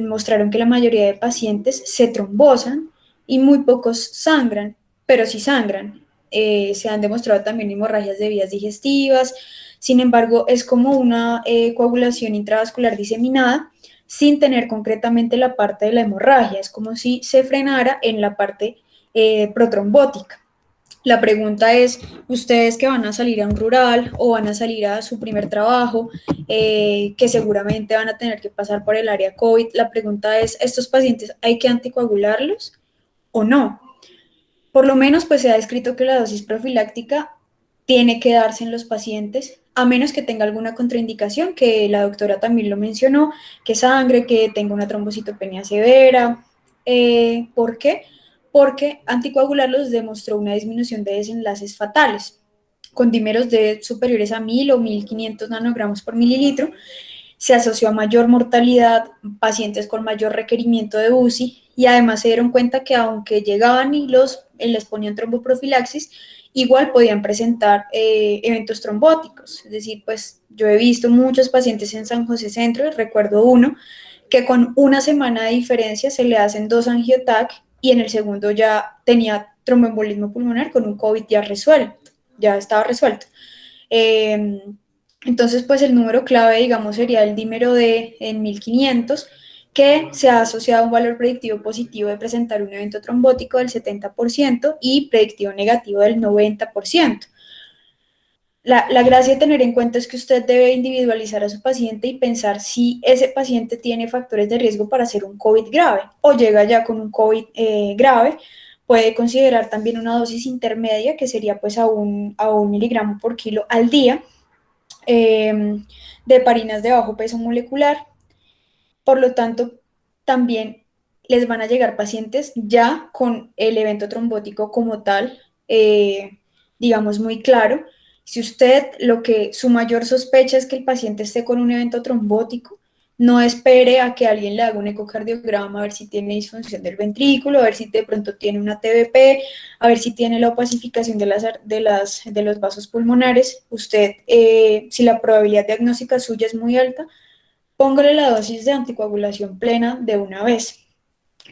mostraron que la mayoría de pacientes se trombosan y muy pocos sangran, pero sí sangran. Se han demostrado también hemorragias de vías digestivas. Sin embargo, es como una coagulación intravascular diseminada sin tener concretamente la parte de la hemorragia. Es como si se frenara en la parte protrombótica. La pregunta es, ustedes que van a salir a un rural o van a salir a su primer trabajo, que seguramente van a tener que pasar por el área COVID, la pregunta es, ¿estos pacientes hay que anticoagularlos o no? Por lo menos, pues se ha descrito que la dosis profiláctica tiene que darse en los pacientes, a menos que tenga alguna contraindicación, que la doctora también lo mencionó, que sangre, que tenga una trombocitopenia severa. ¿Por qué? Porque anticoagularlos demostró una disminución de desenlaces fatales, con dímeros de superiores a 1000 o 1500 nanogramos por mililitro. Se asoció a mayor mortalidad, pacientes con mayor requerimiento de UCI, y además se dieron cuenta que aunque llegaban y les ponían tromboprofilaxis, igual podían presentar eventos trombóticos. Es decir, pues yo he visto muchos pacientes en San José Centro, y recuerdo uno que con una semana de diferencia se le hacen 2 angiotac y en el segundo ya tenía tromboembolismo pulmonar con un COVID ya resuelto, ya estaba resuelto. Entonces, pues el número clave, digamos, sería el dímero D en 1500, que se ha asociado a un valor predictivo positivo de presentar un evento trombótico del 70% y predictivo negativo del 90%. La gracia de tener en cuenta es que usted debe individualizar a su paciente y pensar si ese paciente tiene factores de riesgo para hacer un COVID grave o llega ya con un COVID grave. Puede considerar también una dosis intermedia, que sería pues a un miligramo por kilo al día, de heparinas de bajo peso molecular. Por lo tanto, también les van a llegar pacientes ya con el evento trombótico como tal, digamos, muy claro. Si usted su mayor sospecha es que el paciente esté con un evento trombótico, no espere a que alguien le haga un ecocardiograma a ver si tiene disfunción del ventrículo, a ver si de pronto tiene una TBP, a ver si tiene la opacificación de los vasos pulmonares. Usted, si la probabilidad diagnóstica suya es muy alta, póngale la dosis de anticoagulación plena de una vez.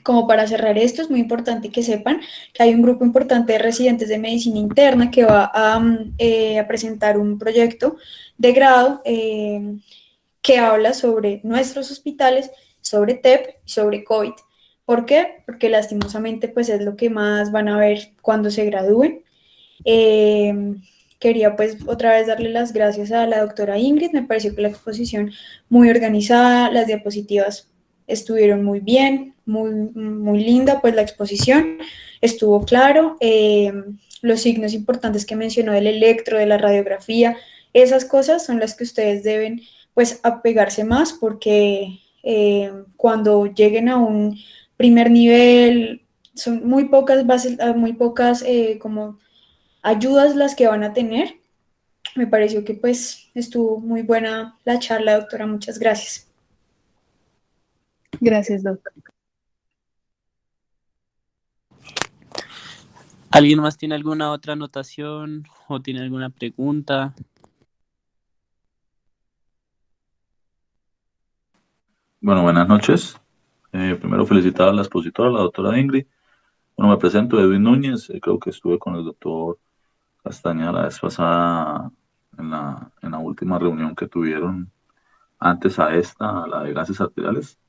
Como para cerrar esto, es muy importante que sepan que hay un grupo importante de residentes de medicina interna que va a presentar un proyecto de grado que habla sobre nuestros hospitales, sobre TEP y sobre COVID. ¿Por qué? Porque lastimosamente pues es lo que más van a ver cuando se gradúen. Quería pues otra vez darle las gracias a la doctora Ingrid. Me pareció que la exposición muy organizada, las diapositivas estuvieron muy bien, muy linda pues la exposición, estuvo claro, los signos importantes que mencionó del electro, de la radiografía, esas cosas son las que ustedes deben pues apegarse más porque cuando lleguen a un primer nivel son muy pocas bases, muy pocas como ayudas las que van a tener. Me pareció que pues estuvo muy buena la charla, doctora. Muchas gracias. Gracias, doctor. ¿Alguien más tiene alguna otra anotación o tiene alguna pregunta? Bueno, buenas noches. Primero felicitar a la expositora, la doctora Ingrid. Bueno, me presento, Edwin Núñez. Creo que estuve con el doctor Castañeda la vez pasada en la última reunión que tuvieron antes a esta, a la de gases arteriales.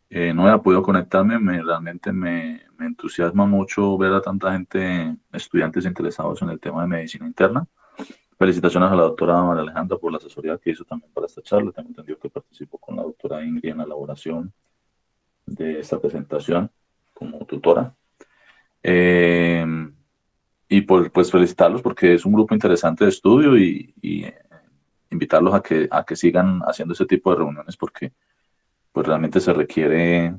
No había podido conectarme, realmente me entusiasma mucho ver a tanta gente, estudiantes interesados en el tema de medicina interna. Felicitaciones a la doctora María Alejandra por la asesoría que hizo también para esta charla. Tengo entendido que participó con la doctora Ingrid en la elaboración de esta presentación como tutora. Y pues felicitarlos porque es un grupo interesante de estudio y invitarlos a que sigan haciendo ese tipo de reuniones porque pues realmente se requiere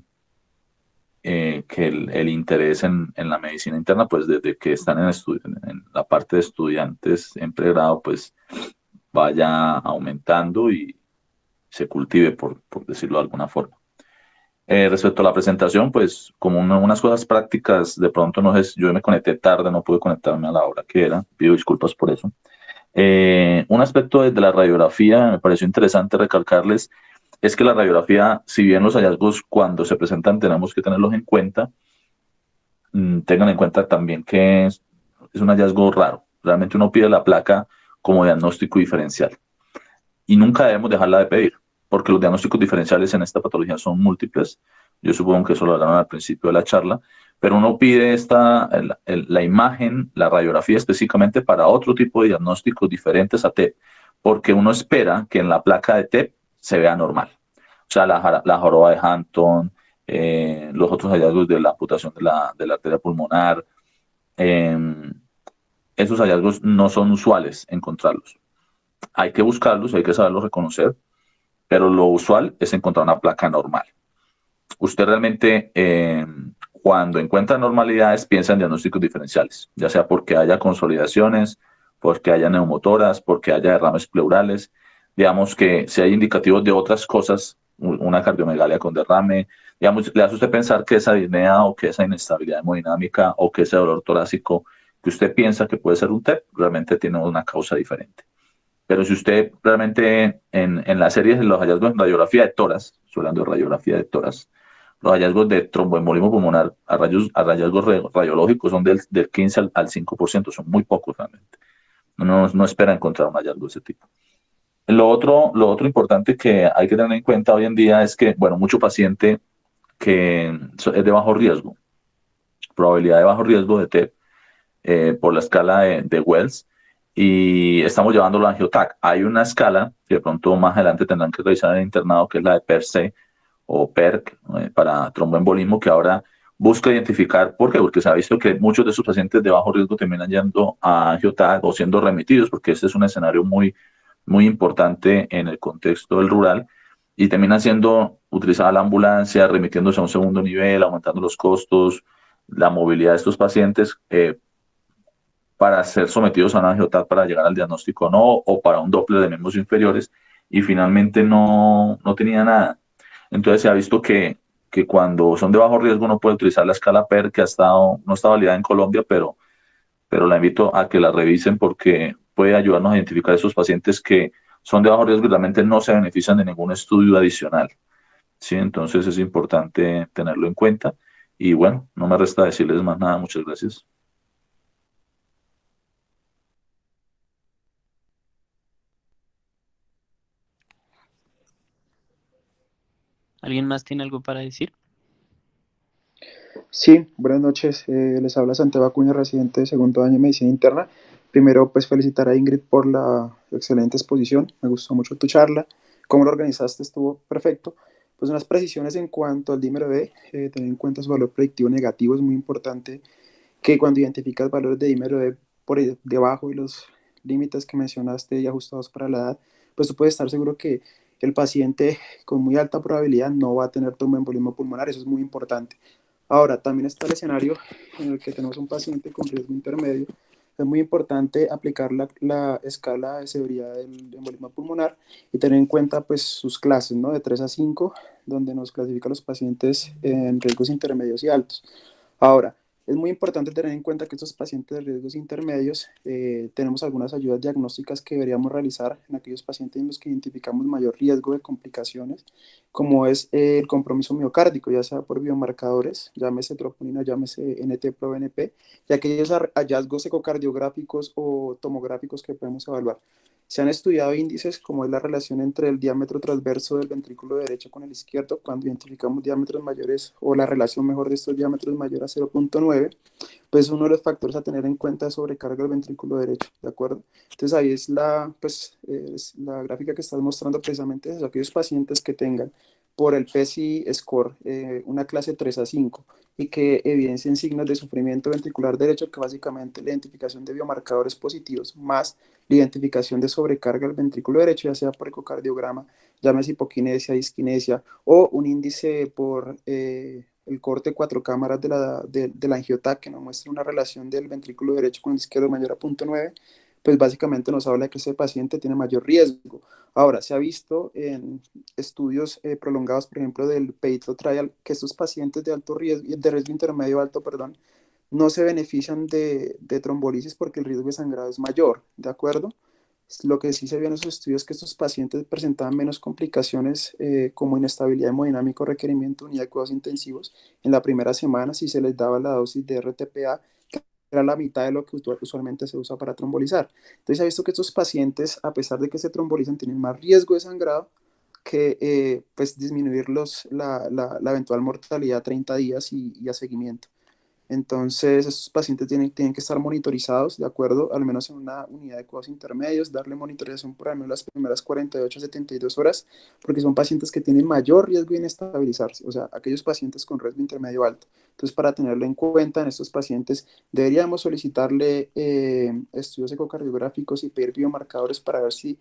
que el interés en la medicina interna, pues desde que están en la parte de estudiantes en pregrado, pues vaya aumentando y se cultive, por decirlo de alguna forma. Respecto a la presentación, pues como unas cosas prácticas, de pronto no sé, yo me conecté tarde, no pude conectarme a la hora que era, pido disculpas por eso. Un aspecto de la radiografía me pareció interesante recalcarles es que la radiografía, si bien los hallazgos cuando se presentan tenemos que tenerlos en cuenta, tengan en cuenta también que es un hallazgo raro. Realmente uno pide la placa como diagnóstico diferencial y nunca debemos dejarla de pedir, porque los diagnósticos diferenciales en esta patología son múltiples. Yo supongo que eso lo hablaron al principio de la charla, pero uno pide la imagen, la radiografía específicamente para otro tipo de diagnósticos diferentes a TEP, porque uno espera que en la placa de TEP se vea normal. O sea, la joroba de Hampton, los otros hallazgos de la amputación de la arteria pulmonar, esos hallazgos no son usuales encontrarlos. Hay que buscarlos, hay que saberlos reconocer, pero lo usual es encontrar una placa normal. Usted realmente, cuando encuentra normalidades, piensa en diagnósticos diferenciales, ya sea porque haya consolidaciones, porque haya neumotoras, porque haya derrames pleurales. Digamos que si hay indicativos de otras cosas, una cardiomegalia con derrame, digamos, le hace usted pensar que esa disnea o que esa inestabilidad hemodinámica o que ese dolor torácico que usted piensa que puede ser un TEP, realmente tiene una causa diferente. Pero si usted realmente en la serie de los hallazgos en radiografía de toras, estoy hablando de radiografía de toras, los hallazgos de tromboembolismo pulmonar a hallazgos radiológicos son del 15 al 5%, son muy pocos realmente. No espera encontrar un hallazgo de ese tipo. Lo otro importante que hay que tener en cuenta hoy en día es que, bueno, mucho paciente que es de bajo riesgo, probabilidad de bajo riesgo de TEP, por la escala de Wells, y estamos llevándolo a Angiotac. Hay una escala que de pronto más adelante tendrán que revisar en el internado, que es la de PERC o PERC, para tromboembolismo, que ahora busca identificar. ¿Por qué? Porque se ha visto que muchos de sus pacientes de bajo riesgo terminan yendo a Angiotac o siendo remitidos, porque este es un escenario muy importante en el contexto del rural, y termina siendo utilizada la ambulancia, remitiéndose a un segundo nivel, aumentando los costos, la movilidad de estos pacientes, para ser sometidos a una angiotat para llegar al diagnóstico no, o para un Doppler de miembros inferiores, y finalmente no tenía nada. Entonces se ha visto que cuando son de bajo riesgo uno puede utilizar la escala PER, que no está validada en Colombia, pero la invito a que la revisen porque puede ayudarnos a identificar esos pacientes que son de bajo riesgo y realmente no se benefician de ningún estudio adicional. ¿Sí? Entonces es importante tenerlo en cuenta. Y bueno, no me resta decirles más nada. Muchas gracias. ¿Alguien más tiene algo para decir? Sí, buenas noches. Les habla Santiago Acuña, residente de segundo año de medicina interna. Primero, pues felicitar a Ingrid por la excelente exposición. Me gustó mucho tu charla. Cómo lo organizaste estuvo perfecto. Pues unas precisiones en cuanto al dímero D, tener en cuenta su valor predictivo negativo. Es muy importante que cuando identificas valores de dímero D por debajo de los límites que mencionaste y ajustados para la edad, pues tú puedes estar seguro que el paciente con muy alta probabilidad no va a tener tromboembolismo pulmonar. Eso es muy importante. Ahora, también está el escenario en el que tenemos un paciente con riesgo intermedio. Es muy importante aplicar la escala de severidad del embolismo pulmonar y tener en cuenta pues, sus clases, ¿no? De 3 a 5, donde nos clasifica los pacientes en riesgos intermedios y altos. Ahora, es muy importante tener en cuenta que estos pacientes de riesgos intermedios tenemos algunas ayudas diagnósticas que deberíamos realizar en aquellos pacientes en los que identificamos mayor riesgo de complicaciones, como es el compromiso miocárdico, ya sea por biomarcadores, llámese troponina, llámese NT-proBNP, y aquellos hallazgos ecocardiográficos o tomográficos que podemos evaluar. Se han estudiado índices como es la relación entre el diámetro transverso del ventrículo derecho con el izquierdo cuando identificamos diámetros mayores o la relación mejor de estos diámetros mayor a 0.9, pues uno de los factores a tener en cuenta es sobrecarga del ventrículo derecho, ¿de acuerdo? Entonces ahí es es la gráfica que estás mostrando precisamente de aquellos pacientes que tengan por el PSI score una clase 3 a 5 y que evidencien signos de sufrimiento ventricular derecho, que básicamente la identificación de biomarcadores positivos más la identificación de sobrecarga del ventrículo derecho, ya sea por ecocardiograma, llámese hipoquinesia, disquinesia, o un índice por el corte 4 cámaras de la angiotac, que nos muestra una relación del ventrículo derecho con el izquierdo mayor a 0.9, pues básicamente nos habla de que ese paciente tiene mayor riesgo. Ahora, se ha visto en estudios prolongados, por ejemplo, del PEITO trial, que estos pacientes de alto riesgo, de riesgo intermedio alto, perdón, no se benefician de trombolisis porque el riesgo de sangrado es mayor, ¿de acuerdo? Lo que sí se vio en esos estudios es que estos pacientes presentaban menos complicaciones como inestabilidad hemodinámica o requerimiento de unidad de cuidados intensivos en la primera semana si se les daba la dosis de RTPA, que era la mitad de lo que usualmente se usa para trombolizar. Entonces se ha visto que estos pacientes, a pesar de que se trombolizan, tienen más riesgo de sangrado que pues disminuir la eventual mortalidad a 30 días y a seguimiento. Entonces, estos pacientes tienen que estar monitorizados, de acuerdo, al menos en una unidad de cuidados intermedios, darle monitorización por al menos las primeras 48 a 72 horas, porque son pacientes que tienen mayor riesgo de inestabilizarse, o sea, aquellos pacientes con riesgo intermedio alto. Entonces, para tenerlo en cuenta, en estos pacientes deberíamos solicitarle estudios ecocardiográficos y pedir biomarcadores para ver si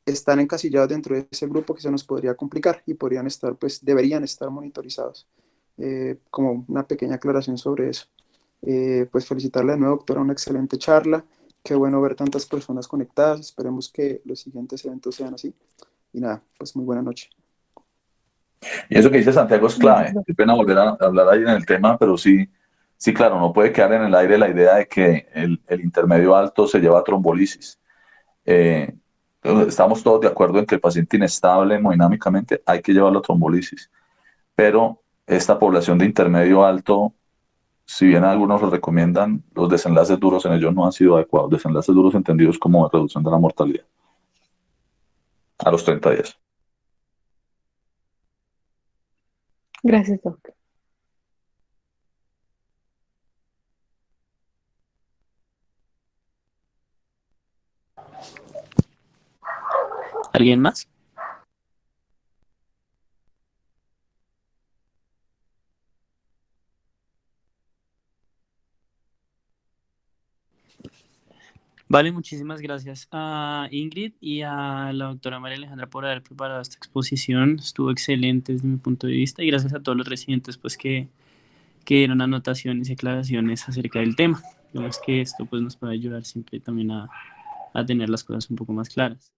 están encasillados dentro de ese grupo que se nos podría complicar y podrían estar, pues, deberían estar monitorizados. Como una pequeña aclaración sobre eso. Pues felicitarle de nuevo, doctora, una excelente charla. Qué bueno ver tantas personas conectadas. Esperemos que los siguientes eventos sean así. Y nada, pues muy buena noche. Y eso que dice Santiago es clave. Qué pena volver a hablar ahí en el tema, pero sí, sí, claro, no puede quedar en el aire la idea de que el intermedio alto se lleva a trombolisis. Eh, Estamos todos de acuerdo en que el paciente inestable hemodinámicamente hay que llevarlo a trombolisis, pero esta población de intermedio alto, si bien algunos lo recomiendan, los desenlaces duros en ellos no han sido adecuados, desenlaces duros entendidos como reducción de la mortalidad. a los 30 días. Gracias, Doc. ¿Alguien más? Vale, muchísimas gracias a Ingrid y a la doctora María Alejandra por haber preparado esta exposición. Estuvo excelente desde mi punto de vista y gracias a todos los residentes pues que dieron anotaciones y aclaraciones acerca del tema. Digamos que esto pues nos puede ayudar siempre también a tener las cosas un poco más claras.